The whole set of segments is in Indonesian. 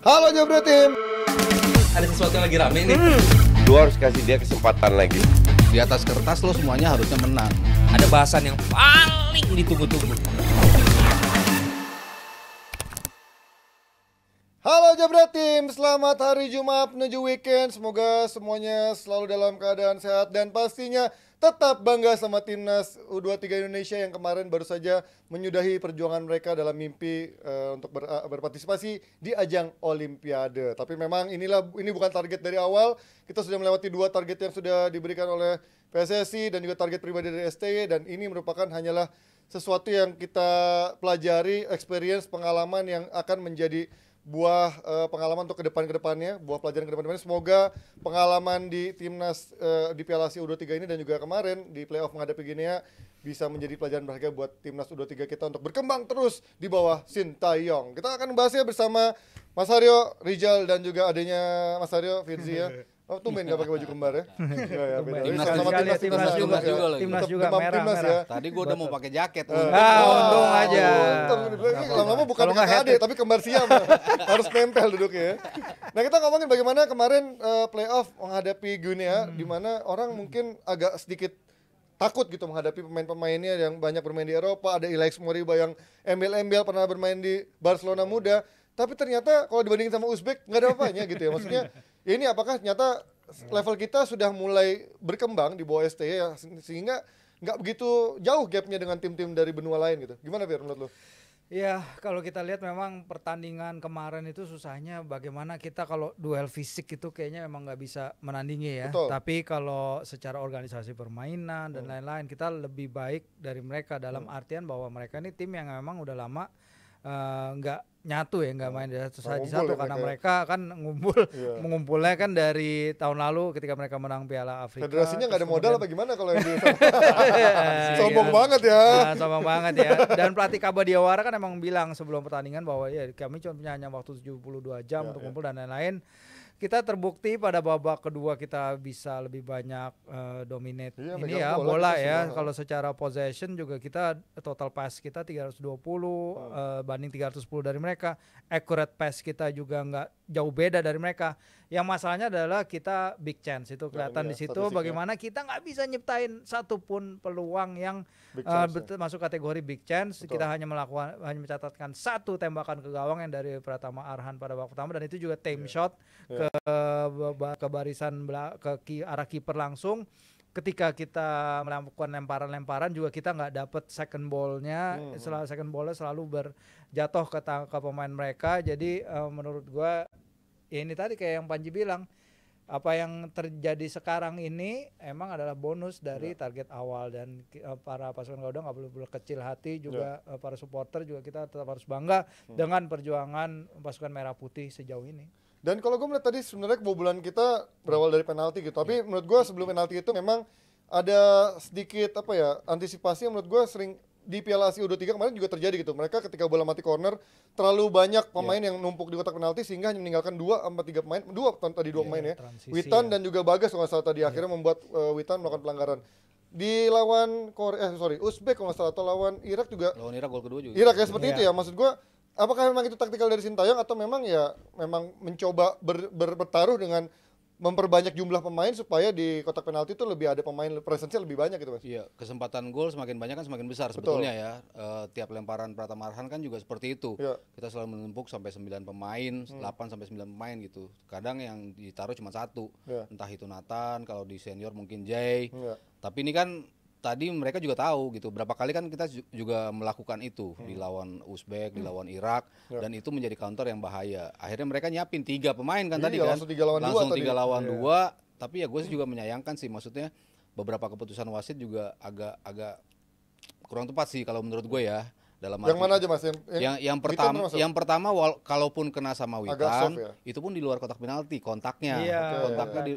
Halo Jabra Tim. Ada sesuatu yang lagi rame nih. Lu harus kasih dia kesempatan lagi. Di atas kertas lo semuanya harusnya menang. Ada bahasan yang paling ditunggu-tunggu. Halo Jabra Tim, selamat hari Jumat menuju weekend. Semoga semuanya selalu dalam keadaan sehat dan pastinya tetap bangga sama timnas U23 Indonesia yang kemarin baru saja menyudahi perjuangan mereka dalam mimpi untuk berpartisipasi di ajang Olimpiade. Tapi memang ini bukan target dari awal. Kita sudah melewati 2 target yang sudah diberikan oleh PSSI dan juga target pribadi dari STY, dan ini merupakan hanyalah sesuatu yang kita pelajari, experience, pengalaman yang akan menjadi buah pengalaman untuk kedepannya, buah pelajaran kedepannya. Semoga pengalaman di timnas di Piala Asia U23 ini dan juga kemarin di playoff menghadapi Guinea bisa menjadi pelajaran berharga buat timnas U23 kita untuk berkembang terus di bawah Sintayong. Kita akan membahasnya bersama Mas Haryo, Rizal, dan juga adanya Mas Haryo, Firzi ya. Oh, tumben gak pakai baju kembar ya? Ya, beda. Timnas juga merah. Tadi gue udah mau pakai jaket. Untung aja. Lama-lama bukan KKD tapi kembar siam. Harus nempel duduknya ya. Nah, kita ngomongin bagaimana kemarin playoff menghadapi Guinea, di mana orang mungkin agak sedikit takut gitu menghadapi pemain-pemainnya yang banyak bermain di Eropa. Ada Ilaix Moriba yang embel-embel pernah bermain di Barcelona muda. Tapi ternyata kalau dibandingin sama Uzbek nggak ada apa-apanya gitu ya. Maksudnya ya ini apakah ternyata level kita sudah mulai berkembang di bawah STY ya, sehingga nggak begitu jauh gapnya dengan tim-tim dari benua lain gitu. Gimana Fir menurut lo? Ya, kalau kita lihat memang pertandingan kemarin itu susahnya bagaimana kita kalau duel fisik itu kayaknya memang nggak bisa menandingi ya. Betul. Tapi kalau secara organisasi permainan dan lain-lain kita lebih baik dari mereka dalam artian bahwa mereka ini tim yang memang udah lama nggak nyatu ya, nggak main di satu karena mereka kan mengumpulnya kan dari tahun lalu ketika mereka menang Piala Afrika. Federasinya nggak ada modal apa gimana kalau yang sombong banget ya. Nah, sombong banget ya. Dan pelatih Kabadiawara kan emang bilang sebelum pertandingan bahwa ya kami cuma punya hanya waktu 72 jam untuk kumpul dan lain-lain. Kita terbukti pada babak kedua kita bisa lebih banyak dominate ini ya bola ya. Kalau secara possession juga kita total pass kita 320 banding 310 dari mereka. Accurate pass kita juga nggak jauh beda dari mereka. Yang masalahnya adalah kita big chance itu kelihatan di situ bagaimana kita nggak bisa nyiptain satupun peluang yang masuk kategori big chance. Betul. Kita hanya mencatatkan 1 tembakan ke gawang yang dari Pratama Arhan pada babak pertama, dan itu juga time shot ke barisan ke arah kiper langsung. Ketika kita melakukan lemparan juga kita nggak dapet second ball-nya. Second ball-nya selalu berjatuh ke pemain mereka. Jadi menurut gua ya ini tadi kayak yang Panji bilang, apa yang terjadi sekarang ini emang adalah bonus dari target awal, dan para pasukan Garuda nggak perlu kecil hati juga. Para supporter juga kita tetap harus bangga dengan perjuangan pasukan merah putih sejauh ini. Dan kalau gue melihat tadi sebenarnya kebobolan kita berawal dari penalti gitu. Tapi menurut gue sebelum penalti itu memang ada sedikit antisipasi yang menurut gue sering di Piala Asia U23 kemarin juga terjadi gitu. Mereka ketika bola mati corner terlalu banyak pemain yang numpuk di kotak penalti sehingga hanya meninggalkan 2-3 pemain, 2 pemain ya. Witan dan juga Bagas kalau nggak salah tadi akhirnya membuat Witan melakukan pelanggaran. Di lawan Uzbek kalau nggak salah, atau lawan Irak juga. Lawan Irak gol kedua juga. Irak ya seperti itu ya. Maksud gue, apakah memang itu taktikal dari Sintayong atau memang mencoba bertaruh dengan memperbanyak jumlah pemain supaya di kotak penalti itu lebih ada pemain presensinya lebih banyak gitu Mas? Iya, kesempatan gol semakin banyak kan semakin besar. Betul. Sebetulnya ya. Tiap lemparan Pratama Arhan kan juga seperti itu. Ya. Kita selalu menumpuk sampai 9 pemain, 8 sampai 9 pemain gitu. Kadang yang ditaruh cuma 1. Entah itu Nathan, kalau di senior mungkin Jay. Tapi ini kan tadi mereka juga tahu gitu, berapa kali kan kita juga melakukan itu di lawan Uzbek, di lawan Irak, dan itu menjadi counter yang bahaya. Akhirnya mereka nyiapin 3 pemain kan tadi kan, langsung 3 lawan 2. Tapi ya gue sih juga menyayangkan sih, maksudnya beberapa keputusan wasit juga agak kurang tepat sih kalau menurut gue ya. Dalam yang mana aja Mas? Yang pertama kalaupun kena sama Witan, itu pun di luar kotak penalti kontaknya.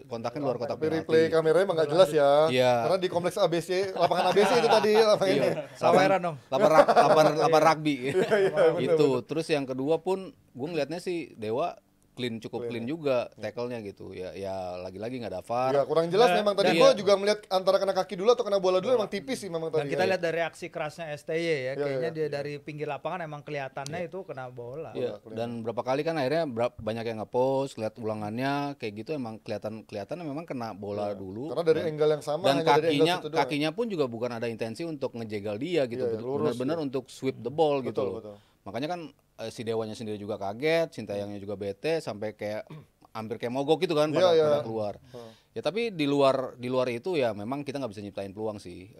Kontaknya di luar kotak penalti. Replay kameranya emang nggak jelas ya. Karena di kompleks ABC, lapangan ABC itu tadi Saweran dong. Lapangan rugby. Itu. Terus yang kedua pun gue ngelihatnya sih Dewa cukup clean juga tackle-nya gitu. Ya lagi-lagi nggak ada VAR. Ya, kurang jelas memang tadi dan gue juga melihat antara kena kaki dulu atau kena bola dulu emang tipis sih memang Dan tadi. kita lihat dari reaksi kerasnya STY ya, kayaknya iya. dia dari pinggir lapangan emang kelihatannya itu kena bola. Iya, dan berapa kali kan akhirnya banyak yang nge-post, lihat ulangannya kayak gitu emang kelihatan memang kena bola dulu. Karena dari angle yang sama Dan hanya dari angle situ doang. kakinya pun juga bukan ada intensi untuk ngejegal dia gitu. Iya, lurus, Benar-benar untuk sweep the ball gitu loh. Betul. Makanya kan si Dewanya sendiri juga kaget, Sintayongnya juga bete sampai kayak hampir kayak mogok gitu kan pada keluar. Ya tapi di luar itu ya memang kita nggak bisa nyiptain peluang sih.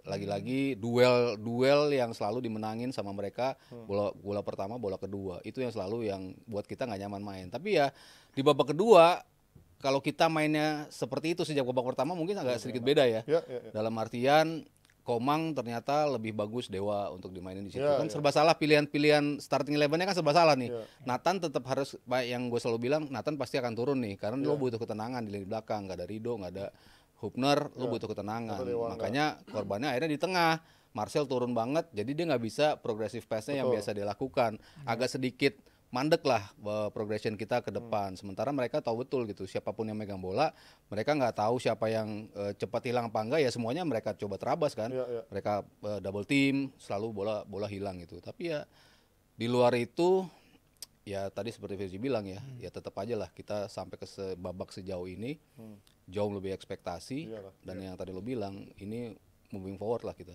Lagi-lagi duel yang selalu dimenangin sama mereka, bola pertama, bola kedua. Itu yang selalu yang buat kita nggak nyaman main. Tapi ya di babak kedua kalau kita mainnya seperti itu sejak babak pertama mungkin agak sedikit beda ya. Dalam artian Komang ternyata lebih bagus Dewa untuk dimainin di situ. Kan serba salah pilihan starting 11-nya kan serba salah nih. Nathan tetap harus, yang gue selalu bilang, Nathan pasti akan turun nih karena lo butuh ketenangan di lini belakang, nggak ada Rido, nggak ada Hubner, lo butuh ketenangan. Makanya korbannya akhirnya di tengah. Marcel turun banget, jadi dia nggak bisa progressive pass-nya yang biasa dia lakukan. Agak sedikit mandek lah progression kita ke depan. Sementara mereka tahu betul gitu, siapapun yang megang bola, mereka nggak tahu siapa yang cepat hilang apa enggak, ya semuanya mereka coba terabas kan. Mereka double team, selalu bola hilang gitu. Tapi ya di luar itu, ya tadi seperti Firzi bilang ya tetap aja lah kita sampai ke babak sejauh ini, jauh lebih ekspektasi. Dan yang tadi lo bilang, ini moving forward lah kita.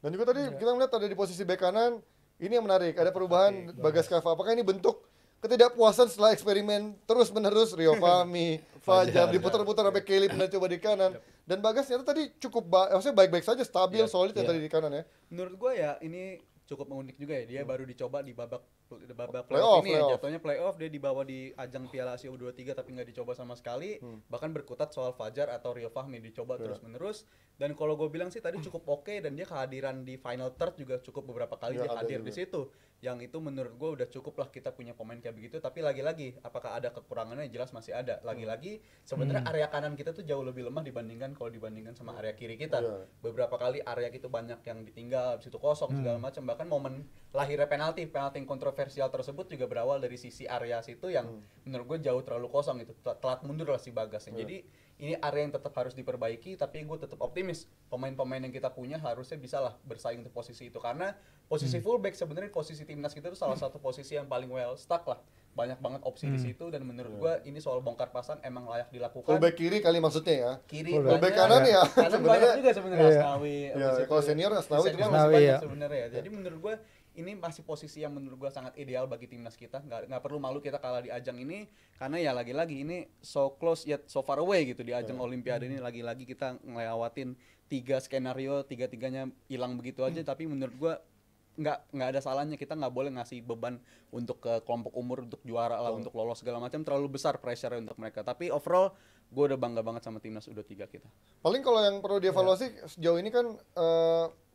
Dan juga tadi kita melihat ada di posisi bek kanan. Ini yang menarik, ada perubahan Bagas Kava. Apakah ini bentuk ketidakpuasan setelah eksperimen terus-menerus Rio Fahmi, Fajar diputar-putar sampai Kelly benar coba di kanan. Dan Bagas ternyata tadi cukup maksudnya baik-baik saja, stabil, solid yang tadi di kanan ya. Menurut gue ya ini cukup unik juga ya. Dia baru dicoba di babak Playoff, ini ya. Jatuhnya playoff, dia dibawa di ajang Piala Asia U23 tapi nggak dicoba sama sekali. Bahkan berkutat soal Fajar atau Rio Fahmi dicoba terus-menerus. Dan kalau gue bilang sih tadi cukup oke, dan dia kehadiran di final third juga cukup beberapa kali dia hadir di situ. Yang itu menurut gue udah cukup lah kita punya pemain kayak begitu. Tapi lagi-lagi apakah ada kekurangannya? Jelas masih ada. Lagi-lagi sebenarnya area kanan kita tuh jauh lebih lemah dibandingkan sama area kiri kita. Beberapa kali area itu banyak yang ditinggal, situ kosong segala macam. Bahkan momen lahirnya penalti yang kontroversial tersebut juga berawal dari sisi area situ yang menurut gue jauh terlalu kosong, itu telat mundur lah si Bagasnya. Jadi ini area yang tetap harus diperbaiki, tapi gue tetap optimis pemain-pemain yang kita punya harusnya bisa lah bersaing untuk posisi itu, karena posisi fullback sebenarnya posisi timnas kita itu salah satu posisi yang paling well stuck lah, banyak banget opsi di situ. Dan menurut gue ini soal bongkar pasang emang layak dilakukan. Fullback kiri kali maksudnya ya. Kiri fullback kanan ya. Kanan banyak juga sebenarnya Asnawi. Kalau senior Asnawi masih banyak sebenarnya ya. Jadi menurut gue ini masih posisi yang menurut gue sangat ideal bagi timnas kita. Nggak perlu malu kita kalah di ajang ini, karena ya lagi-lagi ini so close yet so far away gitu di ajang Olimpiade ini. Lagi-lagi kita ngelewatin 3 skenario, 3-3-nya hilang begitu aja. Tapi menurut gue nggak ada salahnya, kita nggak boleh ngasih beban untuk ke kelompok umur untuk juara lah, untuk lolos segala macam, terlalu besar pressure untuk mereka. Tapi overall gue udah bangga banget sama timnas U23 kita. Paling kalau yang perlu dievaluasi sejauh ini kan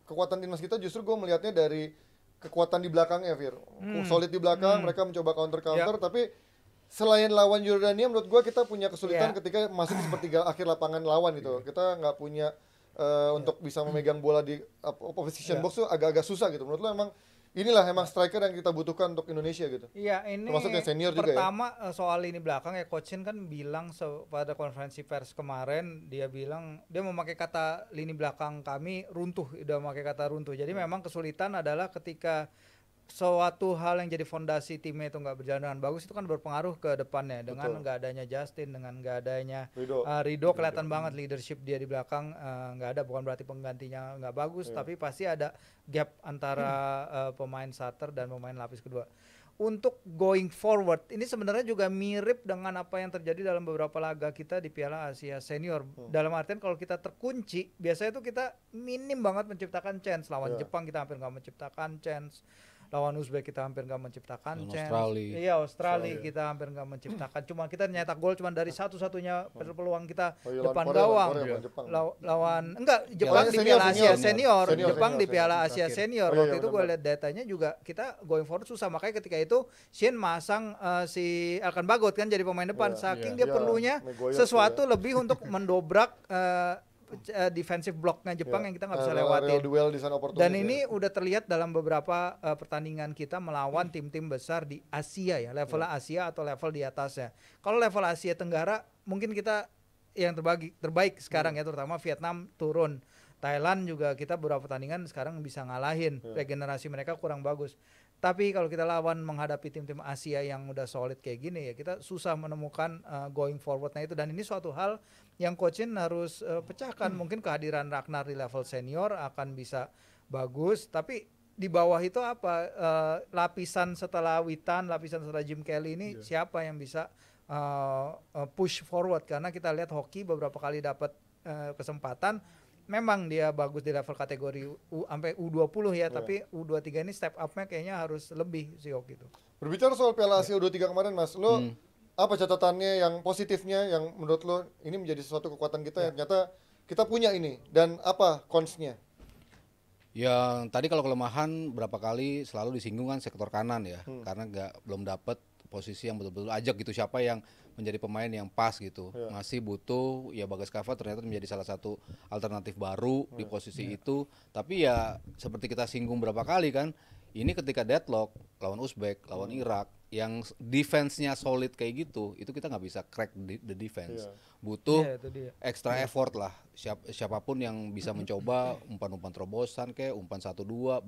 kekuatan timnas kita justru gue melihatnya dari kekuatan di belakangnya, Fir. Solid di belakang, mereka mencoba counter-counter, tapi selain lawan Yordania, menurut gua kita punya kesulitan ketika masuk di sepertiga akhir lapangan lawan gitu. Kita nggak punya untuk bisa memegang bola di opposition box tuh agak-agak susah gitu. Menurut lo emang striker yang kita butuhkan untuk Indonesia gitu. Iya, ini termasuk yang senior juga ya. Pertama soal lini belakang ya, Coach Shin kan bilang pada konferensi pers kemarin, dia bilang dia memakai kata lini belakang kami runtuh, udah memakai kata runtuh. Jadi memang kesulitan adalah ketika suatu hal yang jadi fondasi timnya itu nggak berjalan dengan bagus, itu kan berpengaruh ke depannya. Dengan nggak adanya Justin, dengan nggak adanya Rido kelihatan banget leadership dia di belakang nggak ada. Bukan berarti penggantinya nggak bagus, tapi pasti ada gap antara pemain starter dan pemain lapis kedua. Untuk going forward, ini sebenarnya juga mirip dengan apa yang terjadi dalam beberapa laga kita di Piala Asia Senior. Dalam artian kalau kita terkunci, biasanya itu kita minim banget menciptakan chance. Lawan Jepang kita hampir nggak menciptakan chance. Lawan Uzbek kita hampir nggak menciptakan chance. Australia kita hampir nggak menciptakan. Cuma kita nyetak gol cuma dari satu-satunya peluang kita depan gawang. Lawan Jepang di Piala Asia Senior. Jepang di Piala Asia Senior. Waktu itu gue lihat datanya juga kita going forward susah. Makanya ketika itu Shin masang si Elkan Bagot kan jadi pemain depan. Saking dia perlunya sesuatu lebih untuk mendobrak defensive blocknya Jepang yang kita nggak bisa real lewatin. duel di sana opportunity. Dan ini udah terlihat dalam beberapa pertandingan kita melawan tim-tim besar di Asia ya, level Asia atau level di atasnya. Kalau level Asia Tenggara mungkin kita yang terbaik sekarang ya, terutama Vietnam turun. Thailand juga kita beberapa pertandingan sekarang bisa ngalahin, regenerasi mereka kurang bagus. Tapi kalau kita lawan menghadapi tim-tim Asia yang udah solid kayak gini ya, kita susah menemukan going forwardnya itu. Dan ini suatu hal yang coachin harus pecahkan. Mungkin kehadiran Ragnar di level senior akan bisa bagus, tapi di bawah itu apa, lapisan setelah Witan, lapisan setelah Jim Kelly ini siapa yang bisa push forward? Karena kita lihat hoki beberapa kali dapat kesempatan, memang dia bagus di level kategori sampai U20 ya, tapi U23 ini step up-nya kayaknya harus lebih sih Hoki itu. Berbicara soal Piala Asia U23 kemarin Mas, lo apa catatannya yang positifnya yang menurut lo ini menjadi sesuatu kekuatan kita yang ternyata kita punya ini, dan apa cons-nya? Yang tadi kalau kelemahan berapa kali selalu disinggung kan sektor kanan ya, karena belum dapat posisi yang betul-betul ajak gitu, siapa yang menjadi pemain yang pas gitu. Masih butuh ya, Bagas Kava ternyata menjadi salah satu alternatif baru di posisi itu. Tapi ya seperti kita singgung berapa kali kan, ini ketika deadlock lawan Uzbek, lawan Irak yang defense-nya solid kayak gitu, itu kita nggak bisa crack the defense. Butuh extra effort lah. Siapapun yang bisa mencoba umpan-umpan terobosan kayak umpan 1-2,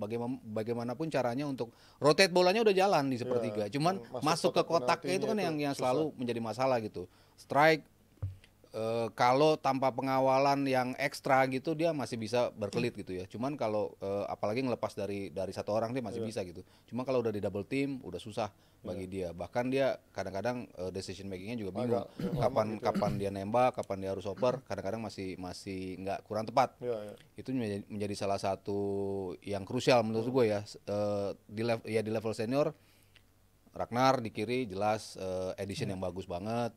bagaimanapun caranya untuk rotate bolanya udah jalan di sepertiga. Cuman masuk ke kotaknya itu kan yang selalu menjadi masalah gitu. Strike kalau tanpa pengawalan yang ekstra gitu dia masih bisa berkelit gitu ya. Cuman kalau apalagi ngelepas dari satu orang dia masih bisa gitu. Cuma kalau udah di double team udah susah bagi dia. Bahkan dia kadang-kadang decision makingnya juga bingung. Kapan dia nembak, kapan dia harus oper, kadang-kadang masih nggak, kurang tepat. Itu menjadi salah satu yang krusial menurut gue ya. Di level senior Ragnar di kiri jelas edition yang bagus banget.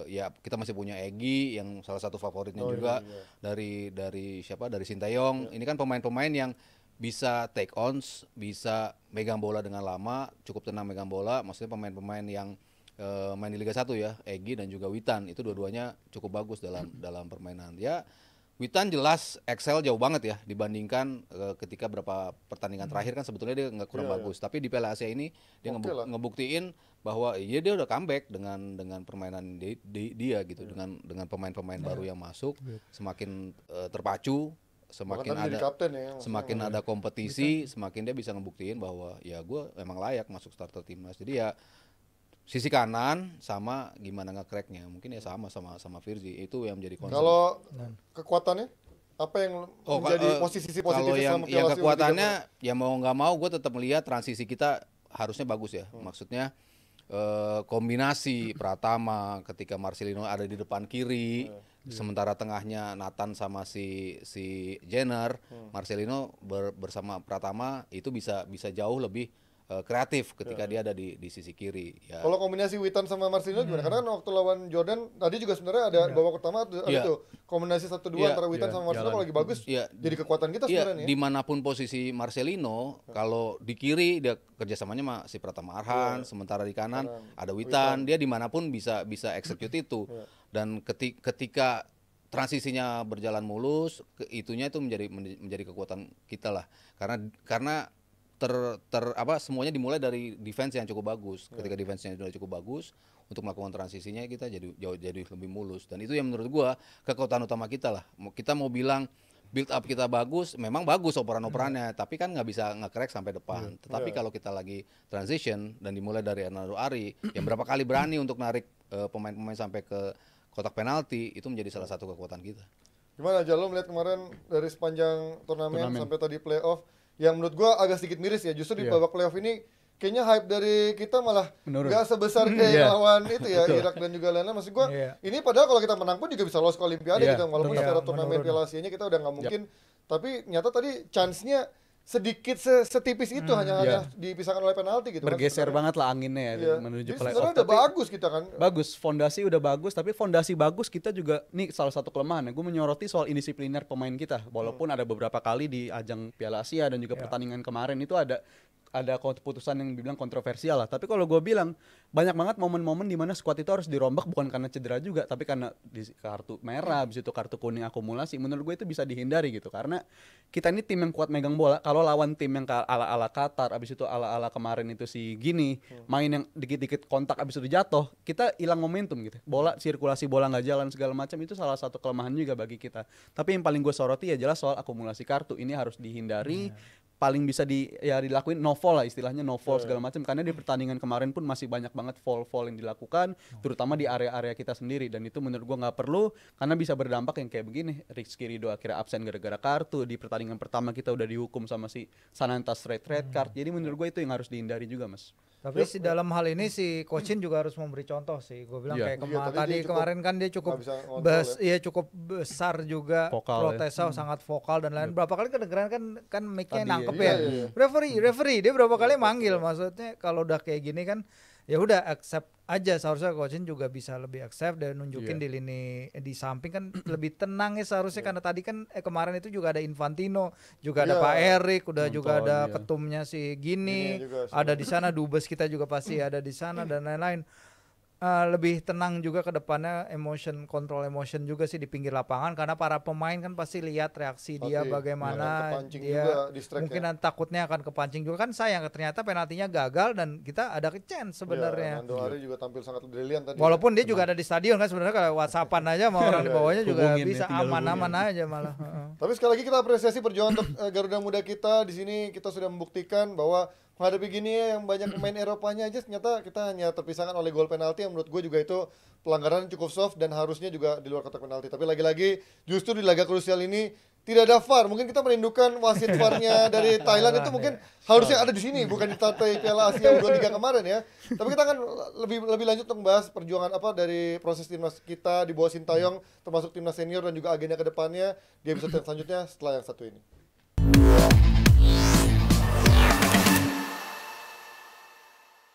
Ya kita masih punya Egy yang salah satu favoritnya juga. Dari siapa? Dari Sintayong. Ini kan pemain-pemain yang bisa take ons, bisa megang bola dengan lama, cukup tenang megang bola. Maksudnya pemain-pemain yang main di Liga 1 ya, Egy dan juga Witan, itu dua-duanya cukup bagus dalam permainan. Ya Witan jelas excel jauh banget ya dibandingkan ketika berapa pertandingan terakhir kan sebetulnya dia nggak kurang bagus. Tapi di Piala Asia ini dia ngebuktiin bahwa dia udah comeback dengan permainan dia gitu, dengan pemain-pemain baru yang masuk, semakin terpacu, semakin ada kompetisi, semakin dia bisa ngebuktiin bahwa ya gue memang layak masuk starter timnas. Jadi ya sisi kanan sama gimana nge-cracknya mungkin ya sama Virzi, itu yang menjadi concern. Kalau kekuatannya apa yang menjadi posisi positifnya sama Piala Asia? Kekuatannya ya mau nggak mau gue tetap melihat transisi kita harusnya bagus ya. Maksudnya kombinasi Pratama ketika Marcelino ada di depan kiri, sementara tengahnya Nathan sama si Jenner, Marcelino bersama Pratama itu bisa jauh lebih kreatif ketika dia ada di sisi kiri. Ya. Kalau kombinasi Witan sama Marcelino gimana? Karena kan waktu lawan Jordan tadi juga sebenarnya ada babak pertama ada tuh kombinasi 1-2 antara Witan sama Marcelino kalau lagi bagus. Jadi kekuatan kita sebenarnya. Dimanapun posisi Marcelino, kalau di kiri dia kerjasamanya sama si Pratama Arhan, sementara di kanan ada Witan. Dia dimanapun bisa execute itu. Dan ketika transisinya berjalan mulus, itunya itu menjadi kekuatan kita lah. Karena semuanya dimulai dari defense yang cukup bagus. Ketika defense-nya sudah cukup bagus, untuk melakukan transisinya kita jadi lebih mulus. Dan itu yang menurut gua kekuatan utama kita lah. Kita mau bilang build up kita bagus, memang bagus operan-operannya, tapi kan nggak bisa nge-crack sampai depan. Tetapi kalau kita lagi transition dan dimulai dari Hernando Ari yang berapa kali berani untuk narik pemain-pemain sampai ke kotak penalti, itu menjadi salah satu kekuatan kita. Gimana aja lo melihat kemarin dari sepanjang turnamen sampai tadi playoff, yang menurut gua agak sedikit miris ya, justru di babak playoff ini kayaknya hype dari kita malah nggak sebesar kayak lawan itu ya, Irak dan juga lain-lain. Maksud gua ini padahal kalau kita menang pun juga bisa lolos ke Olimpiade gitu, walaupun secara turnamen Piala Asia-nya kita udah nggak mungkin. Tapi nyata tadi chance-nya sedikit setipis itu, hanya dipisahkan oleh penalti gitu. Bergeser banget lah anginnya ya menuju playoff. Sebenarnya udah bagus kita kan. Bagus, fondasi udah bagus, tapi fondasi bagus kita juga nih salah satu kelemahan. Gue menyoroti soal indisipliner pemain kita. Walaupun ada beberapa kali di ajang Piala Asia dan juga pertandingan kemarin itu ada ada keputusan yang dibilang kontroversial lah. Tapi kalau gue bilang banyak banget momen-momen di mana squad itu harus dirombak bukan karena cedera juga, tapi karena kartu merah, habis itu kartu kuning akumulasi. Menurut gue itu bisa dihindari gitu, karena kita ini tim yang kuat megang bola. Kalau lawan tim yang ala-ala Qatar, habis itu ala-ala kemarin itu si Gini, main yang dikit-dikit kontak habis itu jatuh, kita hilang momentum gitu. Bola sirkulasi bola nggak jalan segala macam, itu salah satu kelemahan juga bagi kita. Tapi yang paling gue soroti ya jelas soal akumulasi kartu. Ini harus dihindari. Paling bisa dilakuin no fall lah, istilahnya no fall segala macam, karena di pertandingan kemarin pun masih banyak banget fall yang dilakukan, terutama di area-area kita sendiri, dan itu menurut gua nggak perlu karena bisa berdampak yang kayak begini. Rizky Ridho akhirnya absen gara-gara kartu, di pertandingan pertama kita udah dihukum sama si Sananta straight red card. Jadi menurut gua itu yang harus dihindari juga, Mas. Tapi dalam hal ini si Coachin juga harus memberi contoh sih. Gue bilang kayak kemarin kan dia cukup cukup besar juga, protesnya sangat vokal dan lain. Berapa kali kedengeran kan mic-nya nangkep ya. Referee dia berapa kali manggil, maksudnya kalau udah kayak gini kan ya udah accept aja. Seharusnya Coachin juga bisa lebih accept dan nunjukin di lini di samping kan lebih tenang ya seharusnya, karena tadi kan kemarin itu juga ada Infantino, juga ada Pak Erik, juga ada ketumnya si Gini ada di sana, Dubes kita juga pasti ada di sana dan lain-lain. Lebih tenang juga ke depannya, control emotion juga sih di pinggir lapangan, karena para pemain kan pasti lihat reaksi dia bagaimana, dia mungkin takutnya akan kepancing juga kan. Sayang ternyata penaltinya gagal dan kita ada chance sebenarnya. Nando Ari juga tampil sangat brilian tadi. Walaupun dia juga ada di stadion kan sebenarnya, kalau WhatsAppan aja sama orang di bawahnya juga bisa aman-aman aja malah. Tapi sekali lagi kita apresiasi perjuangan untuk Garuda Muda kita. Di sini kita sudah membuktikan bahwa menghadapi gini yang banyak pemain Eropanya aja, ternyata kita hanya terpisahkan oleh gol penalti yang menurut gue juga itu pelanggaran cukup soft dan harusnya juga di luar kotak penalti. Tapi lagi-lagi justru di laga krusial ini tidak ada VAR. Mungkin kita merindukan wasit VAR-nya dari Thailand itu mungkin harusnya ada di sini, bukan di Taipei Piala Asia U23 kemarin ya. Tapi kita akan lebih lanjut untuk membahas perjuangan dari proses timnas kita di bawah Sintayong, termasuk timnas senior dan juga agenda ke depannya di episode selanjutnya setelah yang satu ini.